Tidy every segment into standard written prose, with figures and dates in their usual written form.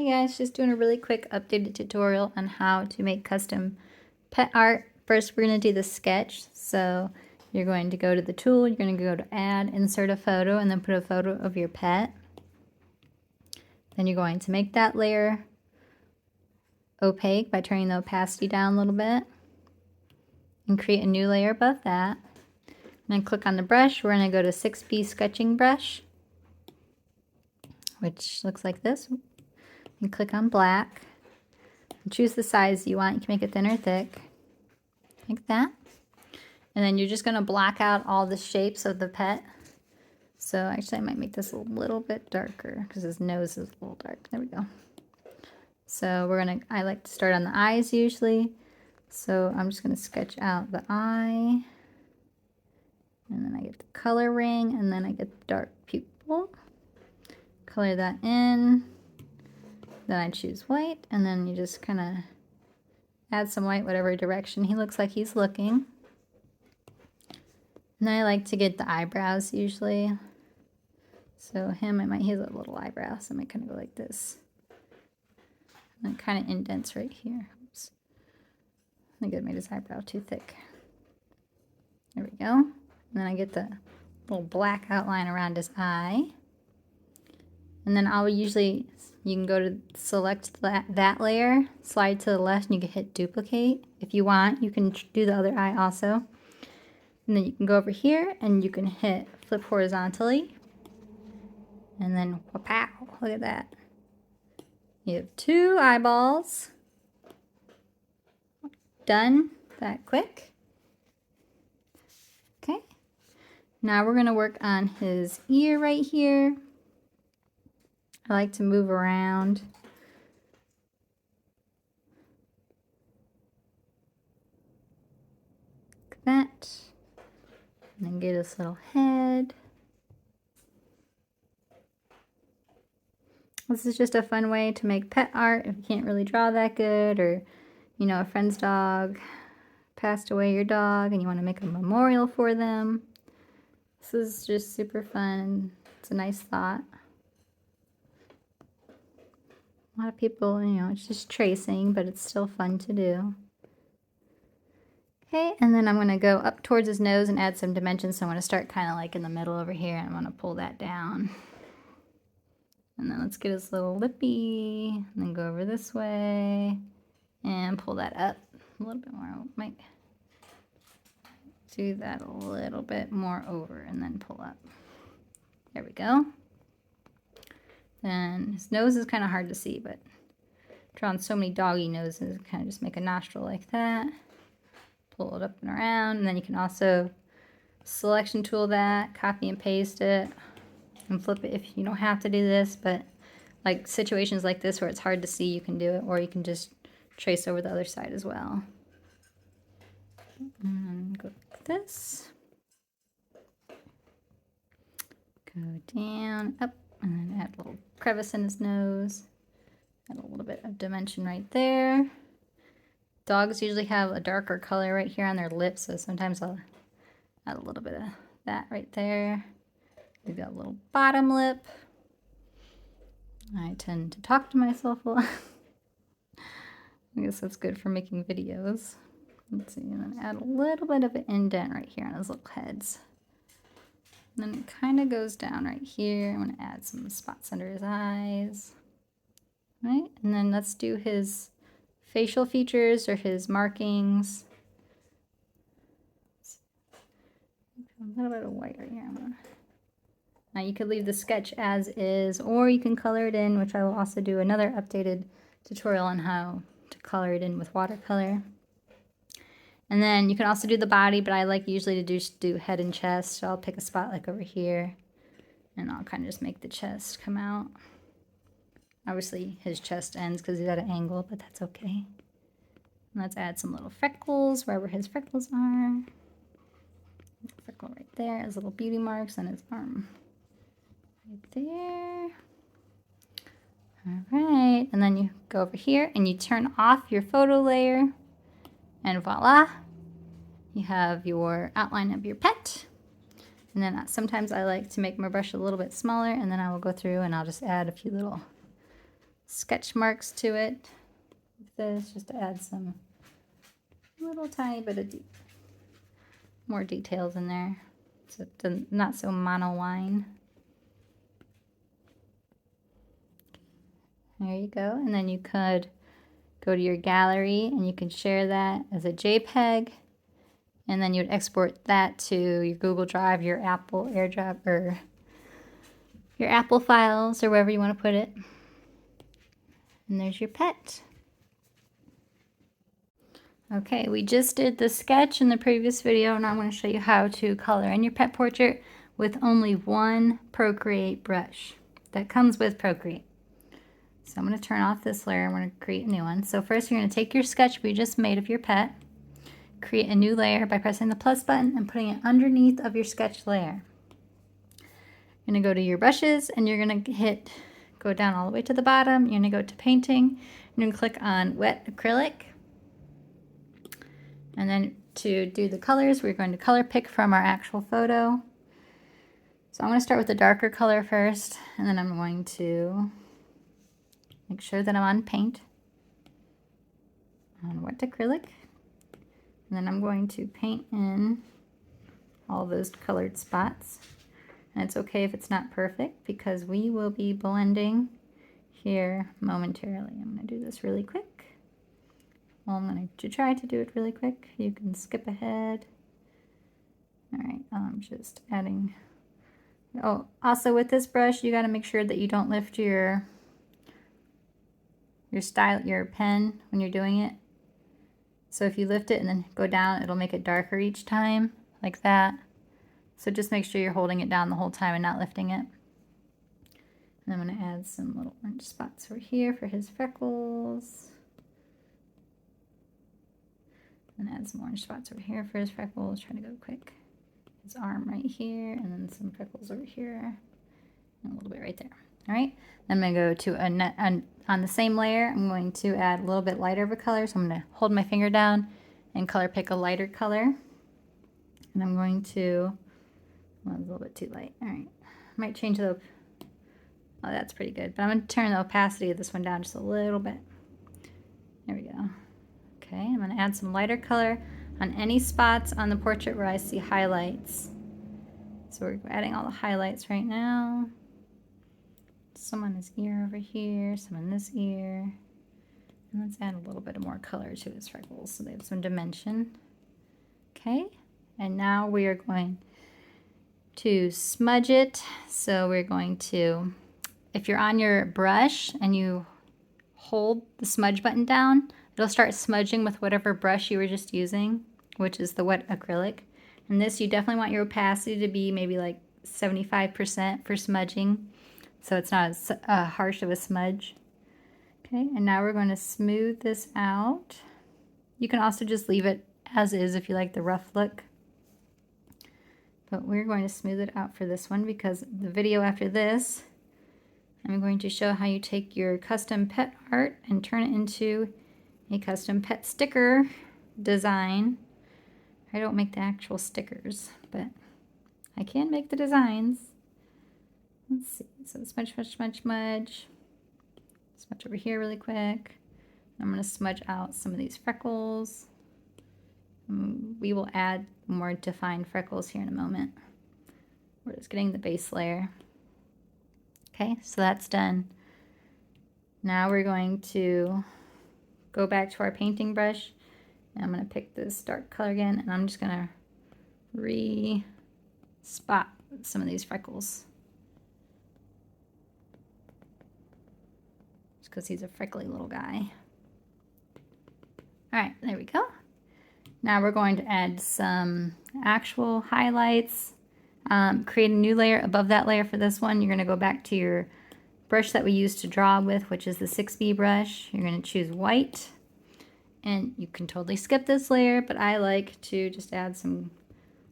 Hey guys, just doing a really quick updated tutorial on how to make custom pet art. First, we're going to do the sketch. So you're going to go to the tool, you're going to go to add, insert a photo, and then put a photo of your pet. Then you're going to make that layer opaque by turning the opacity down a little bit. And create a new layer above that. And then click on the brush. We're going to go to 6B sketching brush, which looks like this. And click on black. And choose the size you want. You can make it thin or thick, like that. And then you're just going to block out all the shapes of the pet. So actually I might make this a little bit darker because his nose is a little dark. There we go. So I like to start on the eyes usually. So I'm just going to sketch out the eye. And then I get the color ring, and then I get the dark pupil. Color that in. Then I choose white, and then you just kind of add some white whatever direction he looks like he's looking. And then I like to get the eyebrows usually. So him, he has a little eyebrow, so I might kind of go like this. And it kind of indents right here. Oops. I think I made his eyebrow too thick. There we go. And then I get the little black outline around his eye. And then you can go to select that layer, slide to the left, and you can hit duplicate. If you want, you can do the other eye also. And then you can go over here and you can hit flip horizontally. And then wha-pow, look at that. You have 2 eyeballs. Done that quick. Okay. Now we're going to work on his ear right here. I like to move around. Like that. And then get his little head. This is just a fun way to make pet art if you can't really draw that good, or you know, a friend's dog passed away, your dog, and you want to make a memorial for them. This is just super fun. It's a nice thought. A lot of people, you know, it's just tracing, but it's still fun to do. Okay, and then I'm going to go up towards his nose and add some dimensions. So I'm going to start kind of like in the middle over here, and I'm going to pull that down. And then let's get his little lippy, and then go over this way, and pull that up a little bit more. Might do that a little bit more over, and then pull up. There we go. Then his nose is kind of hard to see, but drawing so many doggy noses, kind of just make a nostril like that. Pull it up and around, and then you can also selection tool that, copy and paste it, and flip it if you don't have to do this, but like situations like this where it's hard to see, you can do it, or you can just trace over the other side as well. And go like this. Go down, up, and then add a little crevice in his nose. Add a little bit of dimension right there. Dogs usually have a darker color right here on their lips, so sometimes I'll add a little bit of that right there. We've got a little bottom lip. I tend to talk to myself a lot. I guess that's good for making videos. Let's see, and then add a little bit of an indent right here on his little heads. And then it kind of goes down right here. I'm going to add some spots under his eyes. Right, and then let's do his facial features or his markings. A little bit of white right here. Now you could leave the sketch as is, or you can color it in, which I will also do another updated tutorial on how to color it in with watercolor. And then you can also do the body, but I like usually to do head and chest. So I'll pick a spot like over here, and I'll kind of just make the chest come out. Obviously his chest ends because he's at an angle, but that's okay. And let's add some little freckles wherever his freckles are. Freckle right there, his little beauty marks on his arm. Right there. All right, and then you go over here and you turn off your photo layer, and voila, you have your outline of your pet. And then sometimes I like to make my brush a little bit smaller, and then I will go through and I'll just add a few little sketch marks to it. This just to add some little tiny bit of more details in there, so it's not so monoline. There you go. And then you could go to your gallery and you can share that as a JPEG, and then you'd export that to your Google Drive, your Apple AirDrop, or your Apple files, or wherever you want to put it. And there's your pet. Okay, we just did the sketch in the previous video, and I'm going to show you how to color in your pet portrait with only one Procreate brush that comes with Procreate. So I'm going to turn off this layer. I'm going to create a new one. So first you're going to take your sketch we just made of your pet, create a new layer by pressing the plus button and putting it underneath of your sketch layer. You're going to go to your brushes and you're going to go down all the way to the bottom. You're going to go to painting. You're going to click on wet acrylic. And then to do the colors, we're going to color pick from our actual photo. So I'm going to start with the darker color first, and then I'm going to make sure that I'm on paint, on wet acrylic, and then I'm going to paint in all those colored spots. And it's okay if it's not perfect because we will be blending here momentarily. I'm going to do this really quick. Well, I'm going to try to do it really quick. You can skip ahead. All right, I'm just adding. Oh, also with this brush, you got to make sure that you don't lift your pen when you're doing it. So if you lift it and then go down, it'll make it darker each time, like that. So just make sure you're holding it down the whole time and not lifting it. And I'm going to add some little orange spots over here for his freckles. And add some orange spots over here for his freckles. Try to go quick. His arm right here, and then some freckles over here, and a little bit right there. All right, then I'm going to go to on the same layer, I'm going to add a little bit lighter of a color. So I'm going to hold my finger down and color pick a lighter color. And I'm going to, well, it's a little bit too light. All right, I might change the, oh, that's pretty good. But I'm going to turn the opacity of this one down just a little bit. There we go. Okay, I'm going to add some lighter color on any spots on the portrait where I see highlights. So we're adding all the highlights right now. Some on his ear over here, some in this ear. And let's add a little bit more color to his freckles so they have some dimension. Okay, and now we are going to smudge it. So we're going to, if you're on your brush and you hold the smudge button down, it'll start smudging with whatever brush you were just using, which is the wet acrylic. And this, you definitely want your opacity to be maybe like 75% for smudging, so it's not as harsh of a smudge. Okay, and now we're going to smooth this out. You can also just leave it as is if you like the rough look. But we're going to smooth it out for this one because the video after this, I'm going to show how you take your custom pet art and turn it into a custom pet sticker design. I don't make the actual stickers, but I can make the designs. Let's see, so smudge, smudge, smudge, smudge. Smudge over here really quick. I'm going to smudge out some of these freckles. We will add more defined freckles here in a moment. We're just getting the base layer. Okay, so that's done. Now we're going to go back to our painting brush. And I'm going to pick this dark color again, and I'm just going to re-spot some of these freckles. Just because he's a freckly little guy. All right, there we go. Now we're going to add some actual highlights. Create a new layer above that layer for this one. You're going to go back to your brush that we used to draw with, which is the 6B brush. You're going to choose white. And you can totally skip this layer, but I like to just add some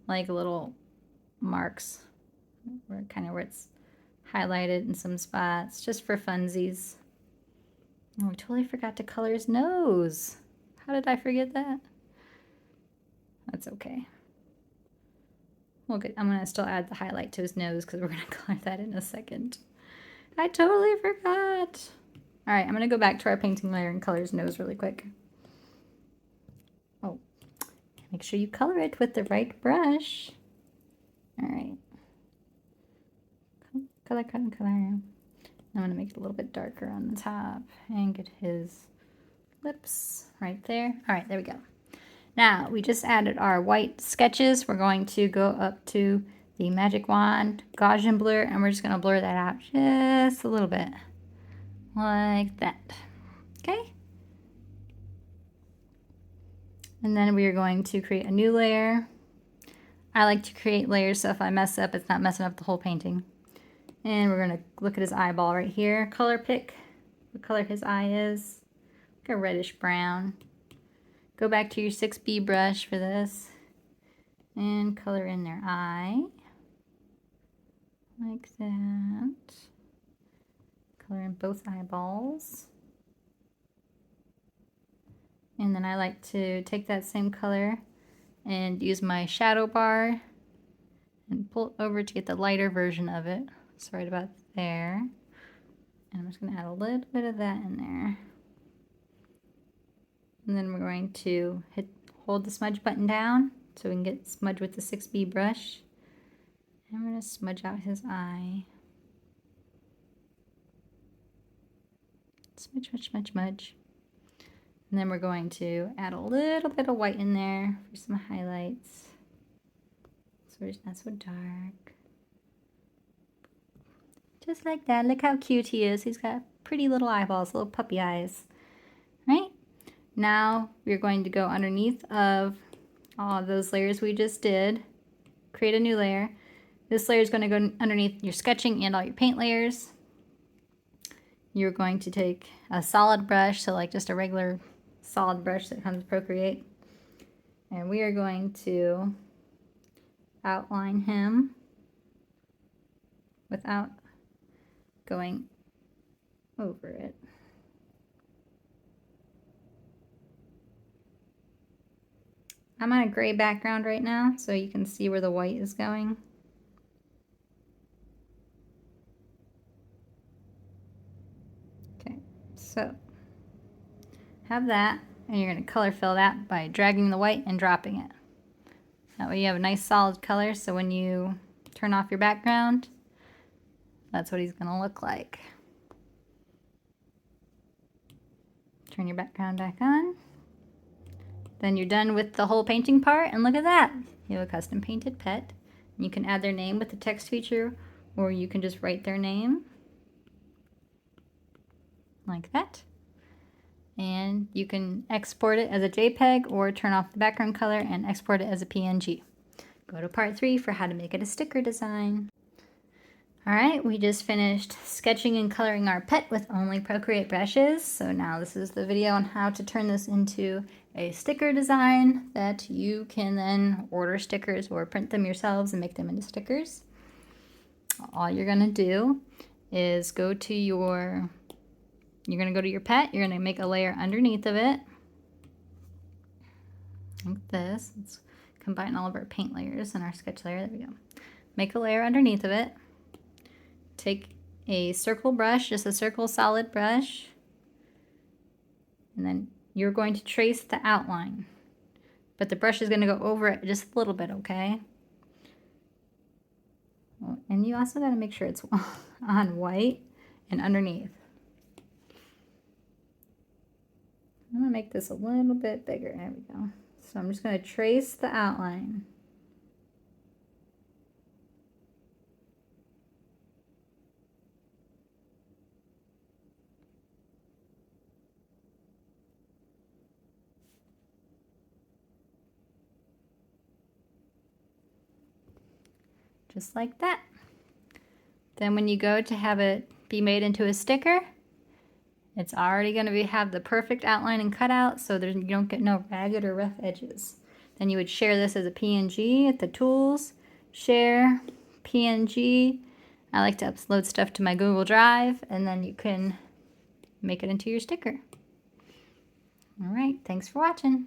like little marks where it's highlighted in some spots, just for funsies. Oh, I totally forgot to color his nose. How did I forget that? That's okay. Well, good. I'm going to still add the highlight to his nose because we're going to color that in a second. I totally forgot. All right, I'm gonna go back to our painting layer and color his nose really quick. Oh, make sure you color it with the right brush. All right. Color, color, color. I'm gonna make it a little bit darker on the top and get his lips right there. All right, there we go. Now, we just added our white sketches. We're going to go up to the Magic Wand Gaussian blur, and we're just gonna blur that out just a little bit. Like that. Okay? And then we are going to create a new layer. I like to create layers so if I mess up, it's not messing up the whole painting. And we're gonna look at his eyeball right here. Color pick what color his eye is. Like a reddish brown. Go back to your 6B brush for this. And color in their eye. Like that. Color in both eyeballs. And then I like to take that same color and use my shadow bar and pull it over to get the lighter version of it. So right about there. And I'm just going to add a little bit of that in there. And then we're going to hold the smudge button down so we can get smudge with the 6B brush. And we're going to smudge out his eye. Smudge, smudge, smudge, smudge. And then we're going to add a little bit of white in there for some highlights. So it's not so dark. Just like that. Look how cute he is. He's got pretty little eyeballs, little puppy eyes. Right? Now we're going to go underneath of all of those layers we just did. Create a new layer. This layer is going to go underneath your sketching and all your paint layers. You're going to take a solid brush, so like just a regular solid brush that comes with Procreate. And we are going to outline him without going over it. I'm on a gray background right now, so you can see where the white is going. Okay, so have that, and you're going to color fill that by dragging the white and dropping it. That way you have a nice solid color, so when you turn off your background, that's what he's going to look like. Turn your background back on. Then you're done with the whole painting part, and look at that. You have a custom painted pet. You can add their name with the text feature, or you can just write their name like that. And you can export it as a JPEG or turn off the background color and export it as a PNG. Go to part 3 for how to make it a sticker design. Alright, we just finished sketching and coloring our pet with only Procreate brushes. So now this is the video on how to turn this into a sticker design that you can then order stickers or print them yourselves and make them into stickers. All you're going to do is go to your pet, you're going to make a layer underneath of it. Like this. Let's combine all of our paint layers and our sketch layer. There we go. Make a layer underneath of it. Take a circle brush, just a circle solid brush, and then you're going to trace the outline. But the brush is going to go over it just a little bit, okay? And you also got to make sure it's on white and underneath. I'm going to make this a little bit bigger. There we go. So I'm just going to trace the outline. Just like that. Then when you go to have it be made into a sticker, it's already going to have the perfect outline and cutout, so you don't get no ragged or rough edges. Then you would share this as a PNG at the tools, share, PNG. I like to upload stuff to my Google Drive, and then you can make it into your sticker. All right, thanks for watching.